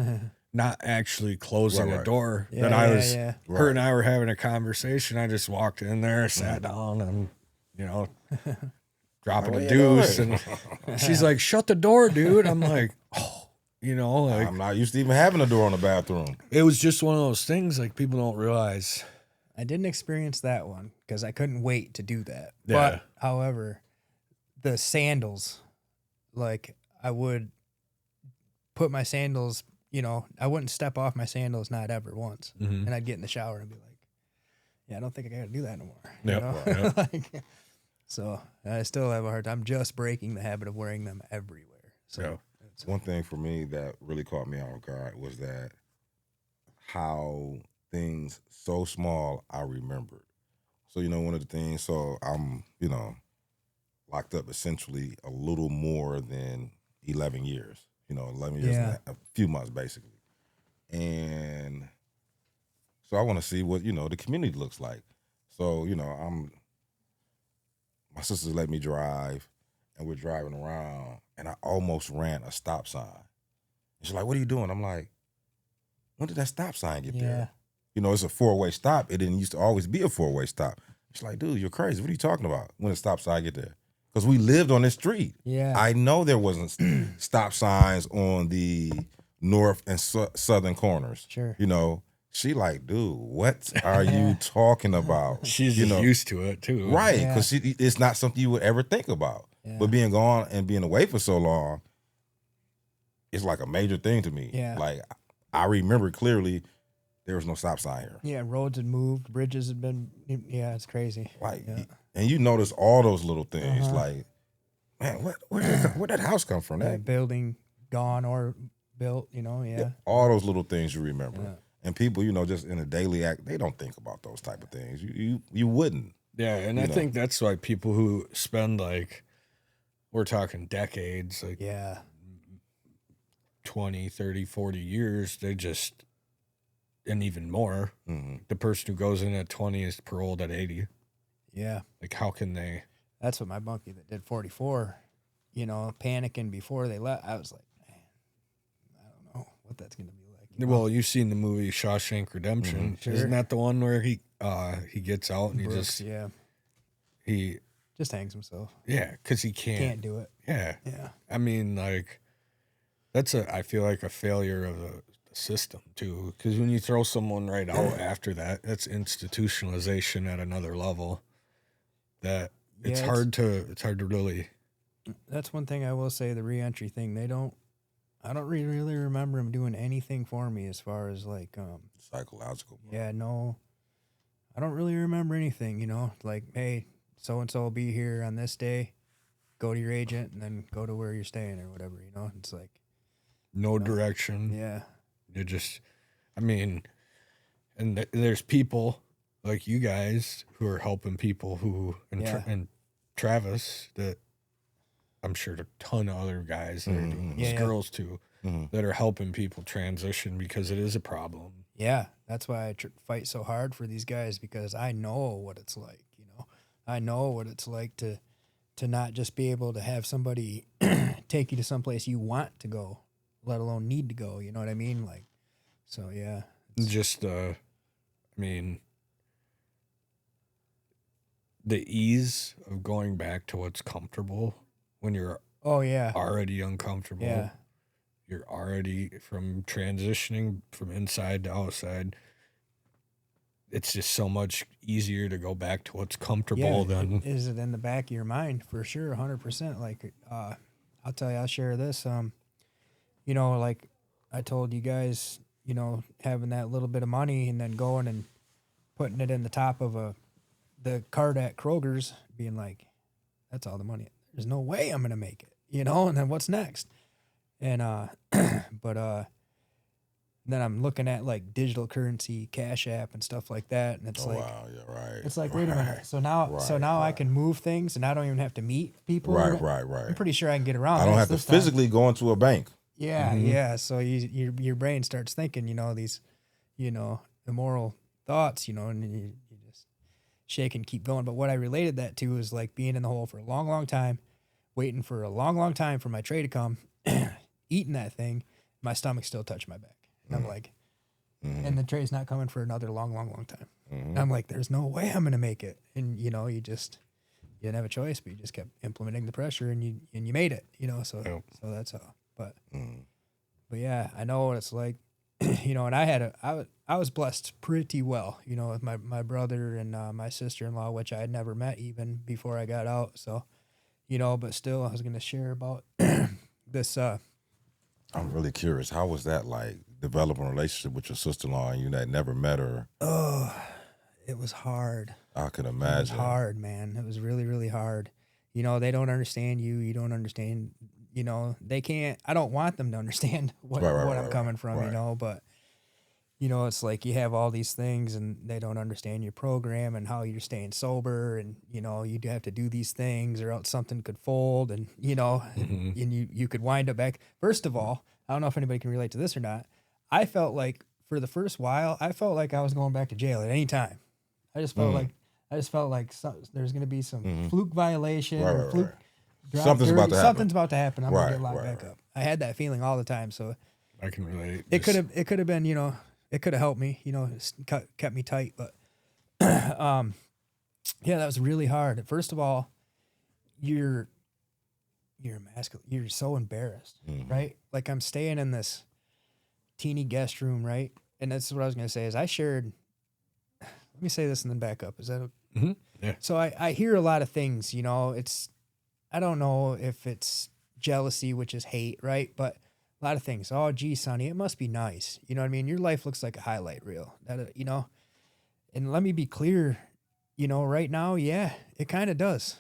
not actually closing a door. Yeah, her and I were having a conversation. I just walked in there, sat down, and, you know, dropping a deuce. And she's like, shut the door, dude. I'm like, oh. You know, like, I'm not used to even having a door in the bathroom. It was just one of those things like people don't realize. I didn't experience that one because I couldn't wait to do that. Yeah. But, however, the sandals, like I would put my sandals, you know, I wouldn't step off my sandals, not ever once. And I'd get in the shower and be like, yeah, I don't think I got to do that no more. You know? Like, so I still have a hard time just breaking the habit of wearing them everywhere. So. One thing for me that really caught me off guard was that how things so small I remembered. So, you know, one of the things, so I'm, you know, locked up essentially a little more than 11 years, you know, 11 years and a few months basically. And so I want to see what, you know, the community looks like. So, you know, my sisters let me drive, and we're driving around, and I almost ran a stop sign. And she's like, what are you doing? I'm like, when did that stop sign get there? You know, it's a 4-way stop. It didn't used to always be a 4-way stop. She's like, dude, you're crazy. What are you talking about? When did the stop sign get there? Because we lived on this street. Yeah. I know there wasn't stop signs on the north and southern corners. Sure. You know, she like, dude, what are you talking about? She's just used to it, too. Right, because it's not something you would ever think about. Yeah. But being gone and being away for so long, it's like a major thing to me. Yeah. Like, I remember clearly there was no stop sign here. Yeah, roads had moved, bridges had been, it's crazy. Like, and you notice all those little things. Like, man, where'd that house come from? That building gone or built, you know, all those little things you remember. Yeah. And people, you know, just in a daily act, they don't think about those type of things. You wouldn't. Yeah, and I think that's why people who spend, like, we're talking decades, like 20, 30, 40 years, they just, and even more, the person who goes in at 20 is paroled at 80. Yeah. Like, how can they? That's what my bunkie that did 44, you know, panicking before they left. I was like, man, I don't know what that's going to be Well, you've seen the movie Shawshank Redemption. Sure. Isn't that the one where he gets out and Brooks, he just hangs himself. yeah, because he Can't do it. Yeah. Yeah. I mean, like, I feel like a failure of the system, too. Because when you throw someone right out after that, that's institutionalization at another level. That it's hard to really. That's one thing I will say, the reentry thing, I don't really remember him doing anything for me as far as like, Psychological. yeah, no, I don't really remember anything, you know, like, hey, so-and-so will be here on this day, go to your agent and then go to where you're staying or whatever, you know, it's like. No direction. Yeah. You're just, I mean, and there's people like you guys who are helping people who, and Travis, that I'm sure a ton of other guys that are doing this, girls too, that are helping people transition because it is a problem. Yeah, that's why I fight so hard for these guys, because I know what it's like, you know. I know what it's like to not just be able to have somebody take you to someplace you want to go, let alone need to go, you know what I mean? Like, so yeah. Just, I mean, the ease of going back to what's comfortable when you're already uncomfortable. Yeah. You're already from transitioning from inside to outside. It's just so much easier to go back to what's comfortable than. Is it in the back of your mind? For sure, 100%. Like, I'll tell you, I'll share this. You know, like I told you guys, you know, having that little bit of money and then going and putting it in the top of the cart at Kroger's, being like, that's all the money. There's no way I'm gonna make it, you know. And then what's next? And but then I'm looking at like digital currency, Cash App, and stuff like that, and it's Wow, yeah, right. It's like, wait a minute. So now I can move things, and I don't even have to meet people. Right. I'm pretty sure I can get around. I don't have to physically go into a bank. Yeah, yeah. So your brain starts thinking, you know, these, you know, immoral thoughts, you know, and you just shake and keep going. But what I related that to is like being in the hole for a long, long time, waiting for a long, long time for my tray to come, eating that thing, my stomach still touched my back. And I'm like, and the tray's not coming for another long, long, long time. And I'm like, there's no way I'm going to make it. And, you know, you didn't have a choice, but you just kept implementing the pressure and you made it, you know, so that's how. But yeah, I know what it's like, you know, and I was blessed pretty well, you know, with my brother and my sister-in-law, which I had never met even before I got out. So, you know, but still I was going to share about this. I'm really curious. How was that like, developing a relationship with your sister-in-law and you had never met her? Oh, it was hard. I can imagine. It was hard, man. It was really, really hard. You know, they don't understand you. You don't understand, you know, they can't. I don't want them to understand what I'm coming from, you know, but, you know, it's like you have all these things and they don't understand your program and how you're staying sober, and, you know, you have to do these things or else something could fold, and, you know, and you could wind up back. First of all, I don't know if anybody can relate to this or not. I felt like for the first while, I felt like I was going back to jail at any time. I just felt like there's going to be some fluke violation or fluke something's about to happen. Something's about to happen. I'm going to get locked back up. I had that feeling all the time. So I can relate. It could have been, you know, it could have helped me, you know, kept me tight. But yeah, that was really hard. First of all, you're masculine. You're so embarrassed, right? Like I'm staying in this teeny guest room, right? And that's what I was going to say is I shared, let me say this and then back up. Is that okay? Yeah. So I hear a lot of things, you know, I don't know if it's jealousy, which is hate, right? But a lot of things. Oh, gee, Sonny, it must be nice. You know what I mean? Your life looks like a highlight reel, you know? And let me be clear, you know, right now, yeah, it kind of does.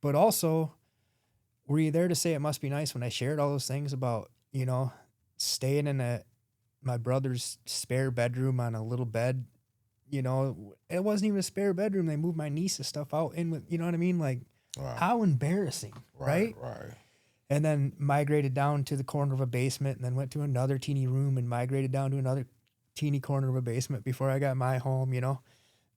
But also, were you there to say it must be nice when I shared all those things about, you know, staying in my brother's spare bedroom on a little bed? You know, it wasn't even a spare bedroom. They moved my niece's stuff out in with, you know what I mean? Like, how embarrassing, right? Right. And then migrated down to the corner of a basement and then went to another teeny room and migrated down to another teeny corner of a basement before I got my home, you know,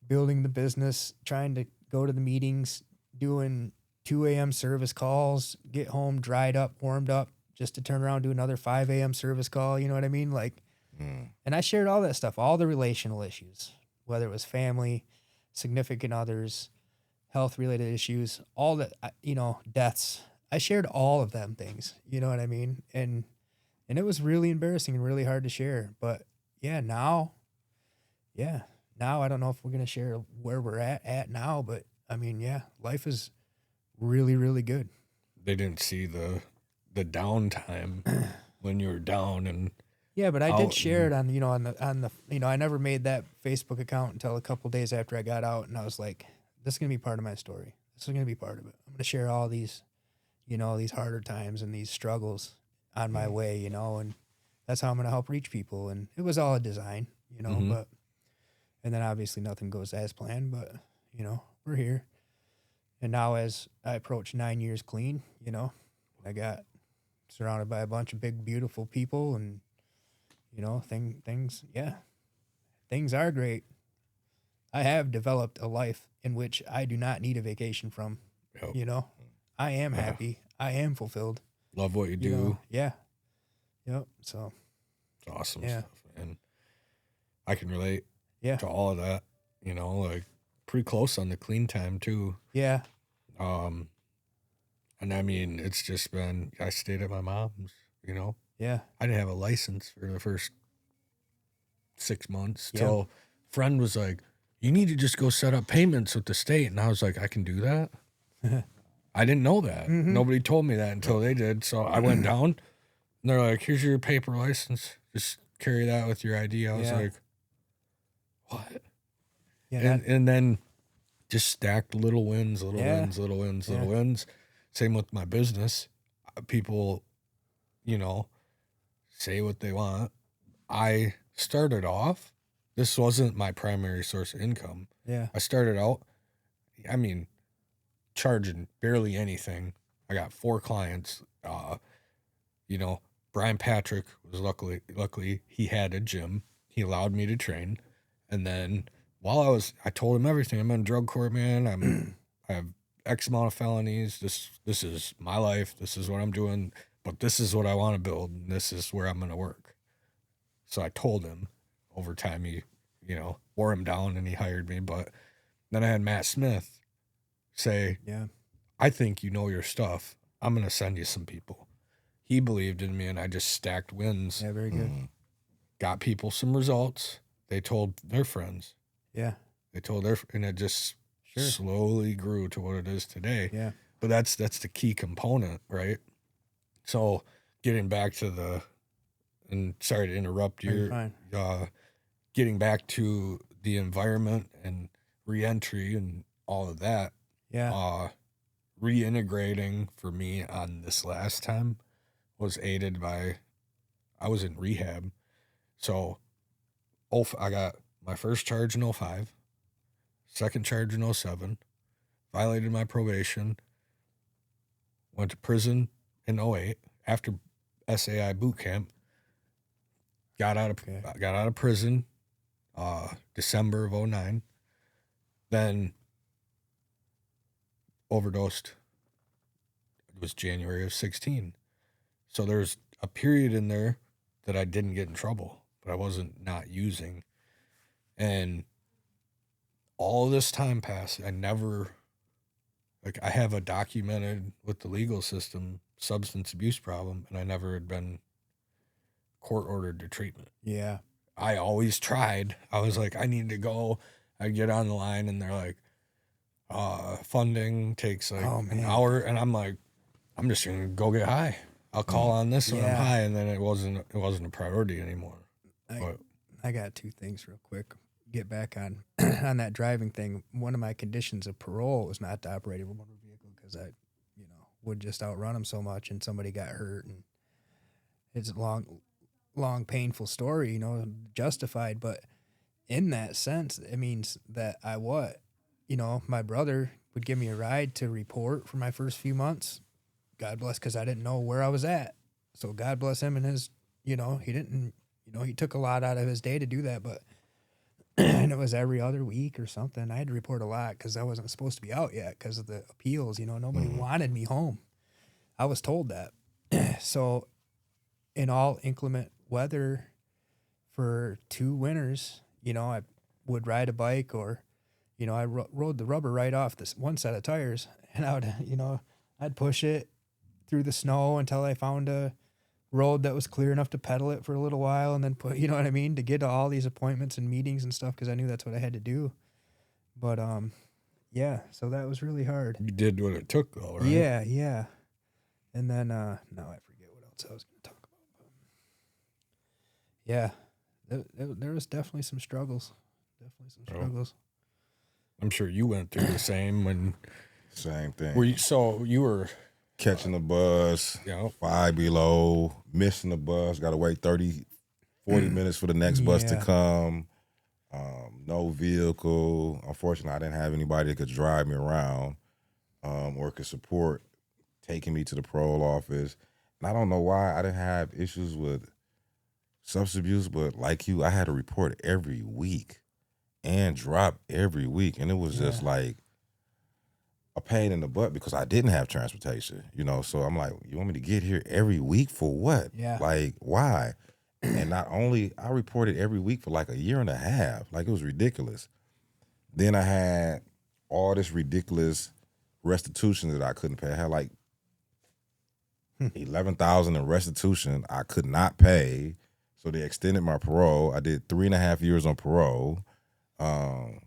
building the business, trying to go to the meetings, doing 2 a.m. service calls, get home dried up, warmed up, just to turn around, do another 5 a.m. service call. You know what I mean? Like, And I shared all that stuff, all the relational issues, whether it was family, significant others, health-related issues, all that, deaths. I shared all of them things, you know what I mean? And it was really embarrassing and really hard to share. But, now I don't know if we're going to share where we're at now, but, I mean, life is really, really good. They didn't see the downtime when you were down and but I did share it and- on the I never made that Facebook account until a couple days after I got out, and I was like, this is going to be part of my story. This is going to be part of it. I'm going to share all these, these harder times and these struggles on my way, and that's how I'm going to help reach people. And it was all a design, but, and then obviously nothing goes as planned, but, we're here. And now as I approach 9 years clean, I got surrounded by a bunch of big, beautiful people, and, things are great. I have developed a life in which I do not need a vacation from. Yep. I am happy. I am fulfilled. Love what you do. Yeah. Yep. So It's awesome Yeah. stuff. And I can relate yeah. to all of that, like pretty close on the clean time too. Yeah. And I mean, it's just been, I stayed at my mom's, Yeah. I didn't have a license for the first 6 months Yeah. till friend was like, you need to just go set up payments with the state. And I was like, I can do that. I didn't know that. Nobody told me that until they did. So I went down and they're like, here's your paper license. Just carry that with your ID. I was Yeah. like, what? Yeah. And then just stacked little wins, little Yeah. wins, little wins, Yeah. little wins. Same with my business. People, say what they want. I started off, this wasn't my primary source of income. Yeah. I started out, charging barely anything. I got 4 clients. Brian Patrick was luckily he had a gym. He allowed me to train. And then while I told him everything. I'm in drug court, man. I have X amount of felonies. This is my life. This is what I'm doing. But this is what I want to build. And this is where I'm going to work. So I told him. Over time, he, wore him down and he hired me. But then I had Matt Smith say, Yeah. I think you know your stuff. I'm going to send you some people. He believed in me and I just stacked wins. Yeah. Very good. Got people some results. They told their friends. Yeah. They told and it just Sure. slowly grew to what it is today. Yeah. But that's the key component, right? So getting back to and sorry to interrupt You're you, fine. getting back to the environment and reentry and all of that, Yeah. reintegrating for me on this last time was aided by, I was in rehab. So I got my first charge in 05, second charge in 07, violated my probation, went to prison in 08 after SAI boot camp, got out of prison December of 09, then overdosed. It was January of 16. So there's a period in there that I didn't get in trouble, but I wasn't not using. And all this time passed. I never, I have a documented with the legal system substance abuse problem, and I never had been court ordered to treatment. Yeah. I always tried. I was like, I need to go. I get on the line and they're like, funding takes like an hour. And I'm like, I'm just going to go get high. I'll call on this when I'm high. And then it wasn't a priority anymore. I got 2 things real quick. Get back on on that driving thing. One of my conditions of parole was not to operate a motor vehicle because I, would just outrun them so much and somebody got hurt. And it's a long, painful story, justified. But in that sense, it means that my brother would give me a ride to report for my first few months. God bless, because I didn't know where I was at. So God bless him and his, he didn't, he took a lot out of his day to do that. But, and it was every other week or something. I had to report a lot because I wasn't supposed to be out yet because of the appeals. Nobody wanted me home. I was told that. So in all inclement weather for 2 winters, I would ride a bike, or, I rode the rubber right off this one set of tires, and I would, I'd push it through the snow until I found a road that was clear enough to pedal it for a little while, and then put, you know what I mean, to get to all these appointments and meetings and stuff, because I knew that's what I had to do. But yeah, so that was really hard. You did what it took, though, right? Yeah. And then now I forget what else I was going to talk about. Yeah, there was definitely some struggles. I'm sure you went through the same Same thing. You were catching the bus, Yeah. 5 below, missing the bus, got to wait 30, 40 minutes for the next bus to come. No vehicle. Unfortunately, I didn't have anybody that could drive me around or could support taking me to the parole office. And I don't know why I didn't have issues with substance abuse, but like you, I had to report every week and drop every week. And it was just like a pain in the butt because I didn't have transportation, So I'm like, you want me to get here every week for what? Yeah. Like, why? And not only, I reported every week for like a year and a half. Like, it was ridiculous. Then I had all this ridiculous restitution that I couldn't pay. I had like $11,000 in restitution I could not pay. So they extended my parole. I did 3.5 years on parole. Man,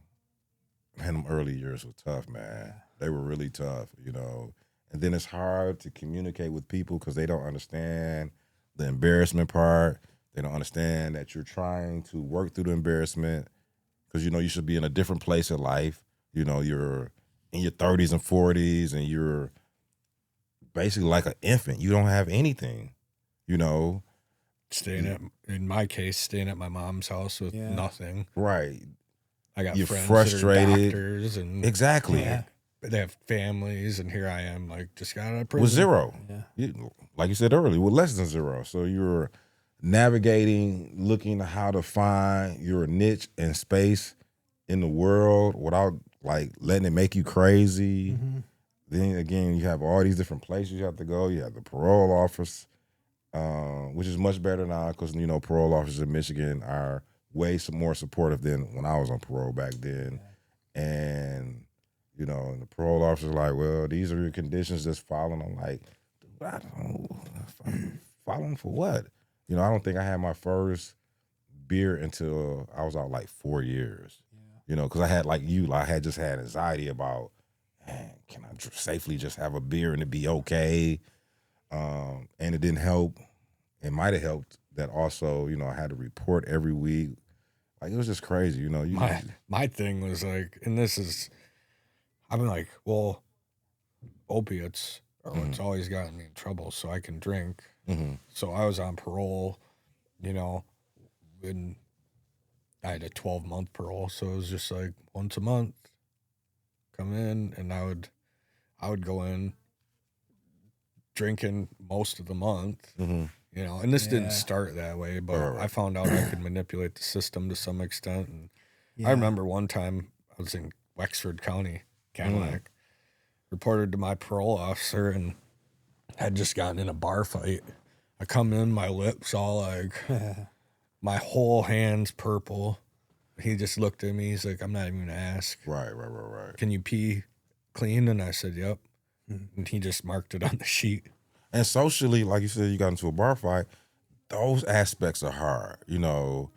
them early years were tough, man. They were really tough, And then it's hard to communicate with people because they don't understand the embarrassment part. They don't understand that you're trying to work through the embarrassment because, you should be in a different place in life. You're in your 30s and 40s and you're basically like an infant. You don't have anything, in my case, staying at my mom's house with nothing. Right. I got You're friends frustrated. that are doctors and Exactly. they have families, and here I am, like, just got out of prison. With zero. Yeah. Like you said earlier, with less than zero. So you're navigating, looking at how to find your niche and space in the world without, like, letting it make you crazy. Mm-hmm. Then, again, you have all these different places you have to go. You have the parole office, which is much better now because, parole officers in Michigan are way more supportive than when I was on parole back then. And, and the parole officer's like, well, these are your conditions, just follow them. I'm like, dude, I don't follow them for what? I don't think I had my first beer until I was out like 4 years. Because I had, like you, I had just had anxiety about, man, can I safely just have a beer and it be okay? And it didn't help. It might have helped that also, I had to report every week. Like, it was just crazy, My thing was like, and I've been like, well, opiates are what's always gotten me in trouble, so I can drink. Mm-hmm. So I was on parole, and I had a 12-month parole, so it was just like once a month, come in, and I would go in drinking most of the month, and this didn't start that way, but I found out I could manipulate the system to some extent. And I remember one time I was in Wexford County, Cadillac, reported to my parole officer, and had just gotten in a bar fight. I come in, my lips all like, my whole hand's purple. He just looked at me. He's like, I'm not even going to ask. Right. Can you pee clean? And I said, yep. And he just marked it on the sheet. And socially, like you said, you got into a bar fight. Those aspects are hard, So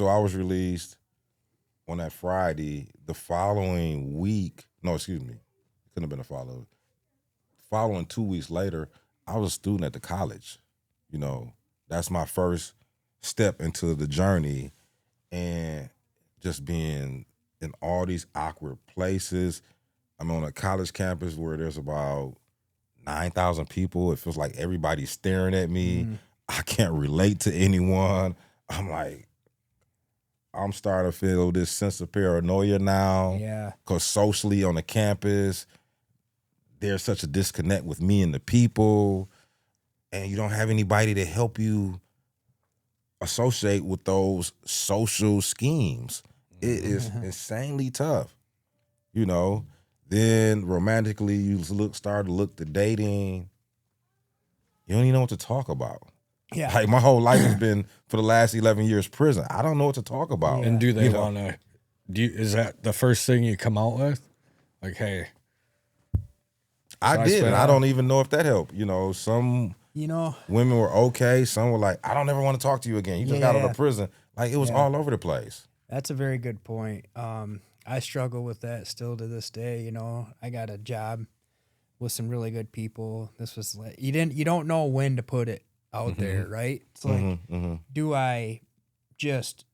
I was released on that Friday. The following week, no, excuse me, it couldn't have been a follow. Following 2 weeks later, I was a student at the college. That's my first step into the journey, and just being in all these awkward places. I'm on a college campus where there's about 9,000 people. It feels like everybody's staring at me. I can't relate to anyone. I'm like, I'm starting to feel this sense of paranoia now. Yeah. Because socially on the campus, there's such a disconnect with me and the people, and you don't have anybody to help you associate with those social schemes. It is insanely tough, Then romantically, you start to look to dating. You don't even know what to talk about. Yeah. Like my whole life has been for the last 11 years prison. I don't know what to talk about. And do they You know? want to? Is that the first thing you come out with? Like, hey, I did, and I don't even know if that helped. Some women were okay. Some were like, I don't ever want to talk to you again. You just got out of prison. Like, it was all over the place. That's a very good point. I struggle with that still to this day. I got a job with some really good people. This was like, you don't know when to put it out there, right? It's like, do I just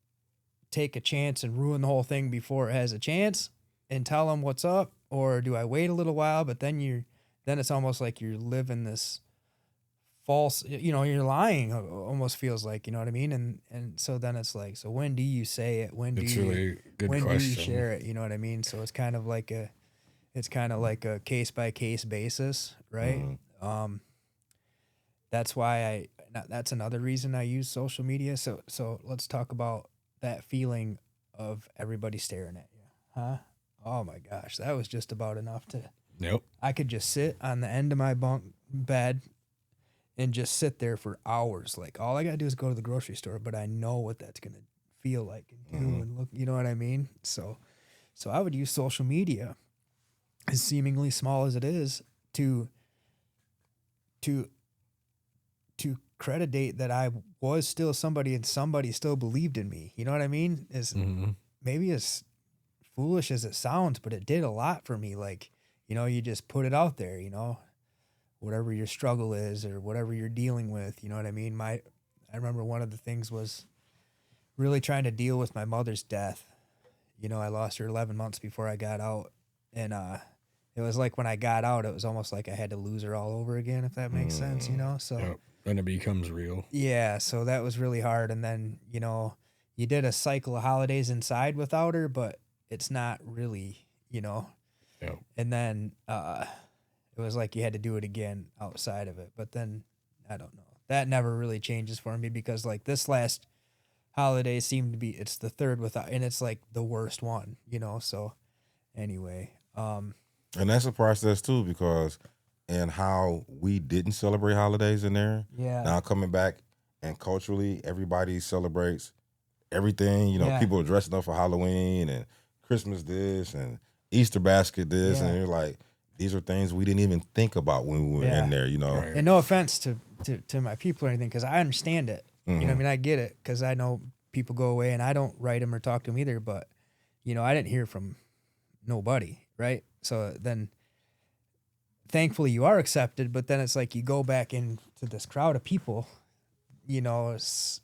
take a chance and ruin the whole thing before it has a chance and tell them what's up, or do I wait a little while? But then it's almost like you're living this false, you're lying. Almost feels like, you know what I mean? And so then it's like, so when do you say it? When do you share it? You know what I mean? So it's kind of like a case by case basis, right? That's why that's another reason I use social media. So let's talk about that feeling of everybody staring at you, huh? Oh my gosh, that was just about enough to. Yep. I could just sit on the end of my bunk bed and just sit there for hours. Like, all I gotta do is go to the grocery store, but I know what that's gonna feel like and do and look. You know what I mean? So I would use social media, as seemingly small as it is, to credit that I was still somebody and somebody still believed in me. You know what I mean? Maybe as foolish as it sounds, but it did a lot for me. Like, you just put it out there, whatever your struggle is or whatever you're dealing with, you know what I mean? I remember one of the things was really trying to deal with my mother's death. I lost her 11 months before I got out. And it was like when I got out, it was almost like I had to lose her all over again, if that makes sense, So yep. Then it becomes real. Yeah, so that was really hard. And then, you did a cycle of holidays inside without her, but it's not really, Yep. And then it was like you had to do it again outside of it. But then, I don't know. That never really changes for me because, like, this last holiday seemed to be, it's the third without, and it's like the worst one, So anyway. And that's a process too, because and how we didn't celebrate holidays in there. Yeah. Now coming back and culturally, everybody celebrates everything. Yeah. People are dressing up for Halloween and Christmas this and Easter basket this, and you're like, these are things we didn't even think about when we were in there. Right. And no offense to my people or anything, because I understand it. You know what I mean? I get it, because I know people go away and I don't write them or talk to them either. But I didn't hear from nobody, right? So then, thankfully, you are accepted, but then it's like you go back into this crowd of people, it's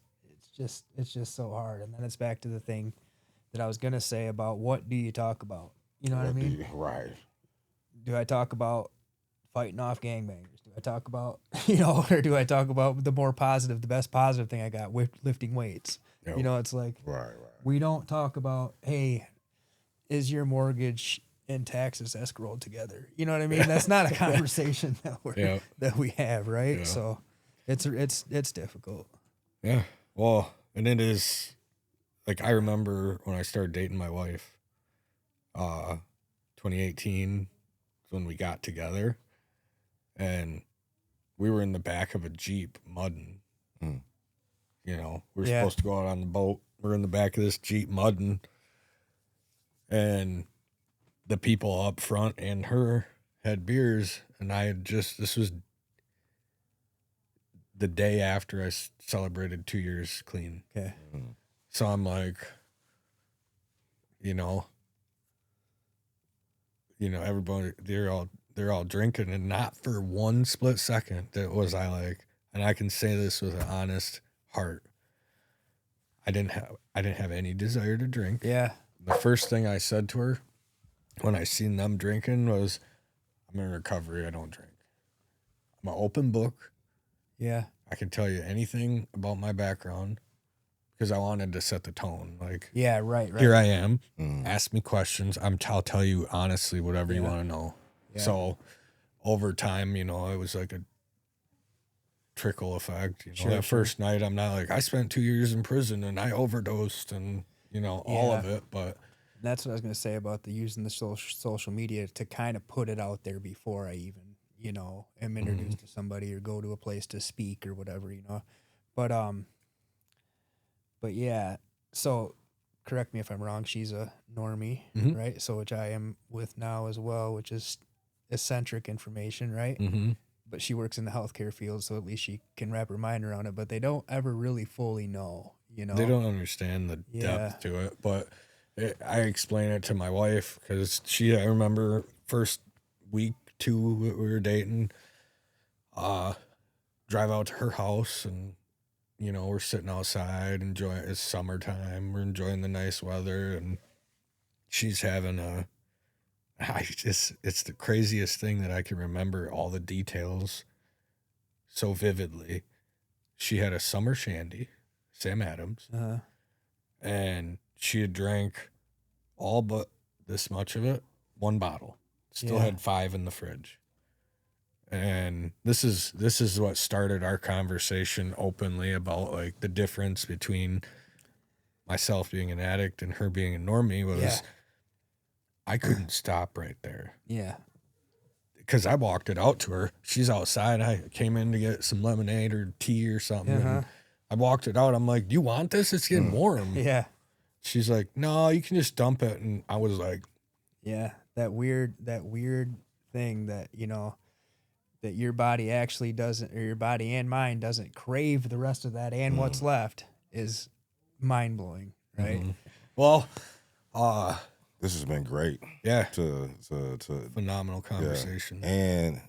just so hard. And then it's back to the thing that I was going to say about what do you talk about? You know what I mean? Right. Do I talk about fighting off gangbangers? Do I talk about, or do I talk about the more positive, the best positive thing I got, lifting weights? Yep. It's like, Right. we don't talk about, hey, is your mortgage and taxes escrowed together? You know what I mean? That's not a conversation that we have, right? Yeah. So it's difficult. Yeah. Well, and it is, like, I remember when I started dating my wife, 2018 is when we got together, and we were in the back of a Jeep mudding. We were supposed to go out on the boat. We're in the back of this Jeep mudding, and the people up front and her had beers, and this was the day after I celebrated 2 years clean. Okay. So I'm like, everybody, they're all drinking, and not for one split second was I like, and I can say this with an honest heart, I didn't have any desire to drink. Yeah. The first thing I said to her when I seen them drinking was, I'm in recovery, I don't drink. I'm an open book. Yeah. I can tell you anything about my background, because I wanted to set the tone. Like, yeah, right. Here I am. Ask me questions. I'll tell you honestly whatever you want to know. Yeah. So over time, it was like a trickle effect. That first night, I'm not like, I spent 2 years in prison and I overdosed and, all of it. But that's what I was going to say about using the social media to kind of put it out there before I even, am introduced to somebody or go to a place to speak or whatever, But yeah, so correct me if I'm wrong. She's a normie, Mhm. right? So which I am with now as well, which is eccentric information, right? Mm-hmm. But she works in the healthcare field, so at least she can wrap her mind around it. But they don't ever really fully know, you know? They don't understand the Yeah. depth to it, but I explain it to my wife because I remember first week, 2 we were dating, drive out to her house and, we're sitting outside enjoying, it's summertime. We're enjoying the nice weather and she's having it's the craziest thing that I can remember all the details so vividly. She had a summer shandy, Sam Adams, and she had drank all but this much of it, 1 bottle. Still Yeah. had 5 in the fridge. And this is what started our conversation openly about like the difference between myself being an addict and her being a normie was Yeah. I couldn't stop right there. Yeah. Because I walked it out to her. She's outside. I came in to get some lemonade or tea or something. And I walked it out. I'm like, "Do you want this? It's getting warm." Yeah. She's like, "No, you can just dump it." And I was like, Yeah. That weird thing that, that your body actually doesn't, or your body and mind doesn't crave the rest of that and what's left is mind blowing, right? Well, This has been great. yeah, To phenomenal conversation. And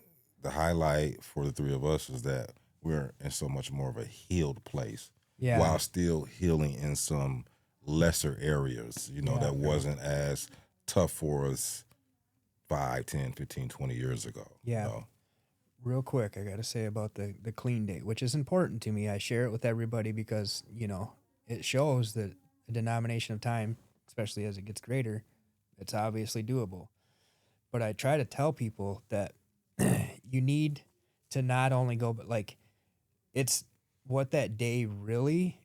the highlight for the three of us is that we're in so much more of a healed place. Yeah. While still healing in some lesser areas, that wasn't as tough for us 5, 10, 15, 20 years ago. Yeah. Real quick, I got to say about the clean date, which is important to me. I share it with everybody because, it shows that a denomination of time, especially as it gets greater, it's obviously doable. But I try to tell people that you need to not only go, but like it's what that day really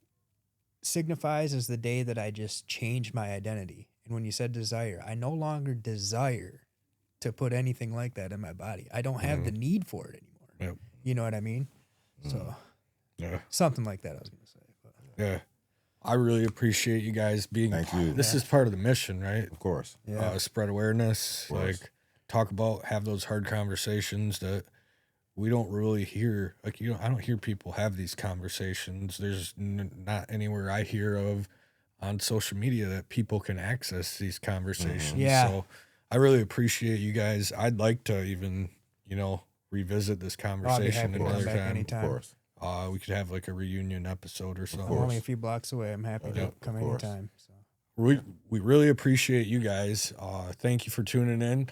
signifies is the day that I just changed my identity. And when you said desire, I no longer desire to put anything like that in my body. I don't have the need for it anymore. Yep. You know what I mean? So Yeah. something like that I was going to say. But. Yeah. I really appreciate you guys being. Thank you. This is part of the mission, right? Of course. Yeah. Spread awareness, like talk about, have those hard conversations that we don't really hear. Like, I don't hear people have these conversations. There's not anywhere I hear of on social media that people can access these conversations. Yeah. So I really appreciate you guys. I'd like to even, revisit this I'll be conversation happy to come another back time. anytime. Of course. We could have like a reunion episode or I'm something. only a few blocks away. I'm happy to come of course. anytime. So. We really appreciate you guys. Thank you for tuning in.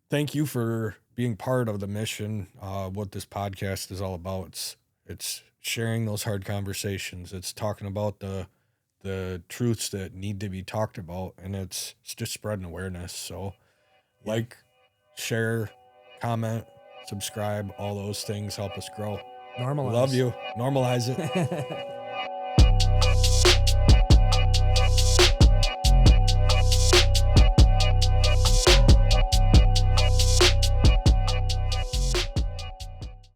Thank you for being part of the mission. What this podcast is all about. It's sharing those hard conversations. It's talking about the truths that need to be talked about, and it's just spreading awareness. So, like, share, comment, subscribe. All those things help us grow. Normalize. Love you. Normalize it.